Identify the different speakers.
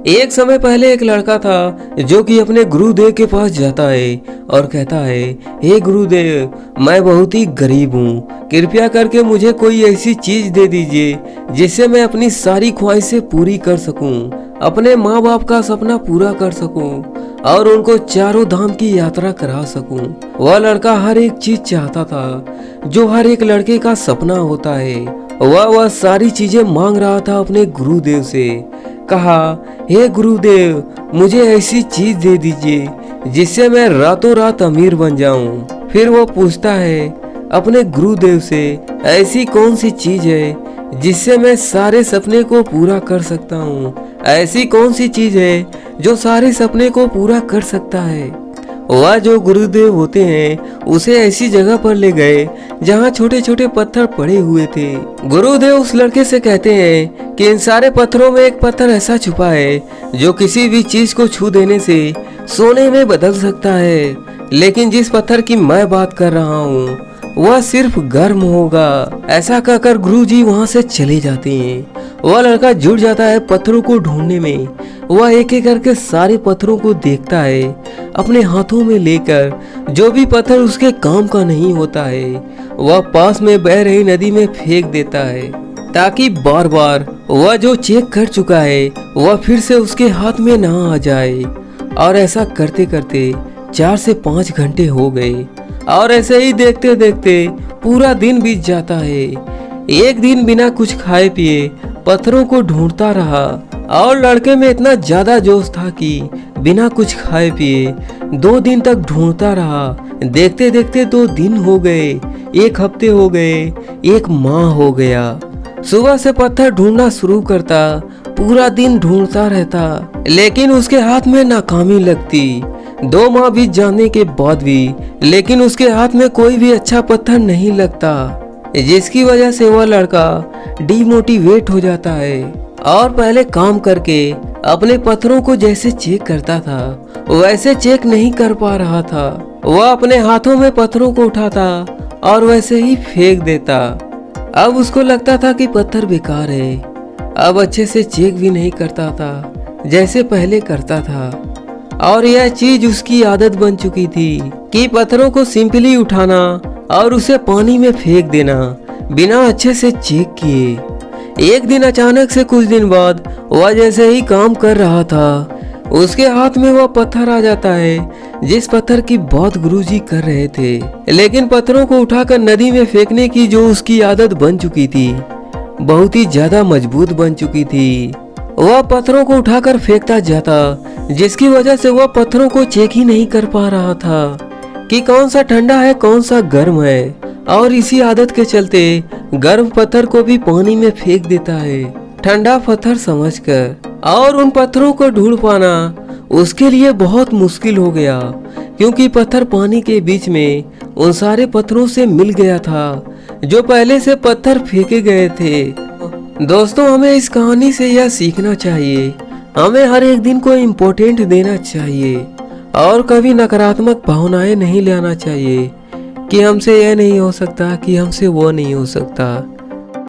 Speaker 1: एक समय पहले एक लड़का था जो कि अपने गुरुदेव के पास जाता है और कहता है, हे गुरुदेव, मैं बहुत ही गरीब हूँ, कृपया करके मुझे कोई ऐसी चीज दे दीजिए जिससे मैं अपनी सारी ख्वाहिशें पूरी कर सकूं, अपने माँ बाप का सपना पूरा कर सकूं और उनको चारों धाम की यात्रा करा सकूं। वह लड़का हर एक चीज चाहता था जो हर एक लड़के का सपना होता है। वह सारी चीजें मांग रहा था अपने गुरुदेव से। कहा, हे गुरुदेव, मुझे ऐसी चीज दे दीजिए जिससे मैं रातों रात अमीर बन जाऊं। फिर वो पूछता है अपने गुरुदेव से, ऐसी कौन सी चीज है जिससे मैं सारे सपने को पूरा कर सकता हूँ? ऐसी कौन सी चीज है जो सारे सपने को पूरा कर सकता है? वह जो गुरुदेव होते हैं उसे ऐसी जगह पर ले गए जहाँ छोटे छोटे पत्थर पड़े हुए थे। गुरुदेव उस लड़के से कहते हैं कि इन सारे पत्थरों में एक पत्थर ऐसा छुपा है जो किसी भी चीज को छू देने से सोने में बदल सकता है, लेकिन जिस पत्थर की मैं बात कर रहा हूँ वह सिर्फ गर्म होगा। ऐसा कहकर गुरुजी वहाँ से चले जाते हैं। वह लड़का जुट जाता है पत्थरों को ढूंढने में। वह एक एक करके सारे पत्थरों को देखता है, अपने हाथों में लेकर जो भी पत्थर उसके काम का नहीं होता है वह पास में बह रही नदी में फेंक देता है, ताकि बार बार वह जो चेक कर चुका है वह फिर से उसके हाथ में ना आ जाए। और ऐसा करते करते 4 से 5 घंटे हो गए और ऐसे ही देखते देखते पूरा दिन बीत जाता है। एक दिन बिना कुछ खाए पिए पत्थरों को ढूंढता रहा और लड़के में इतना ज्यादा जोश था कि बिना कुछ खाए पिए 2 दिन तक ढूंढता रहा। देखते देखते 2 दिन हो गए, 1 हफ्ते हो गए, 1 माह हो गया। सुबह से पत्थर ढूंढना शुरू करता, पूरा दिन ढूंढता रहता, लेकिन उसके हाथ में नाकामी लगती। 2 माह बीत जाने के बाद भी लेकिन उसके हाथ में कोई भी अच्छा पत्थर नहीं लगता, जिसकी वजह से वह लड़का डिमोटिवेट हो जाता है और पहले काम करके अपने पत्थरों को जैसे चेक करता था वैसे चेक नहीं कर पा रहा था। वह अपने हाथों में पत्थरों को उठाता और वैसे ही फेंक देता। अब उसको लगता था कि पत्थर बेकार है। अब अच्छे से चेक भी नहीं करता था जैसे पहले करता था, और यह चीज उसकी आदत बन चुकी थी कि पत्थरों को सिंपली उठाना और उसे पानी में फेंक देना बिना अच्छे से चेक किए। एक दिन अचानक से कुछ दिन बाद वह जैसे ही काम कर रहा था उसके हाथ में वह पत्थर आ जाता है जिस पत्थर की बात गुरुजी कर रहे थे। लेकिन पत्थरों को उठाकर नदी में फेंकने की जो उसकी आदत बन चुकी थी बहुत ही ज्यादा मजबूत बन चुकी थी। वह पत्थरों को उठाकर फेंकता जाता, जिसकी वजह से वह पत्थरों को चेक ही नहीं कर पा रहा था कि कौन सा ठंडा है कौन सा गर्म है, और इसी आदत के चलते गर्म पत्थर को भी पानी में फेंक देता है ठंडा पत्थर समझकर। और उन पत्थरों को ढूंढ पाना उसके लिए बहुत मुश्किल हो गया, क्योंकि पत्थर पानी के बीच में उन सारे पत्थरों से मिल गया था जो पहले से पत्थर फेंके गए थे। दोस्तों, हमें इस कहानी से यह सीखना चाहिए, हमें हर एक दिन को इम्पोर्टेंट देना चाहिए और कभी नकारात्मक भावनाएं नहीं लाना चाहिए कि हमसे यह नहीं हो सकता, कि हमसे वो नहीं हो सकता।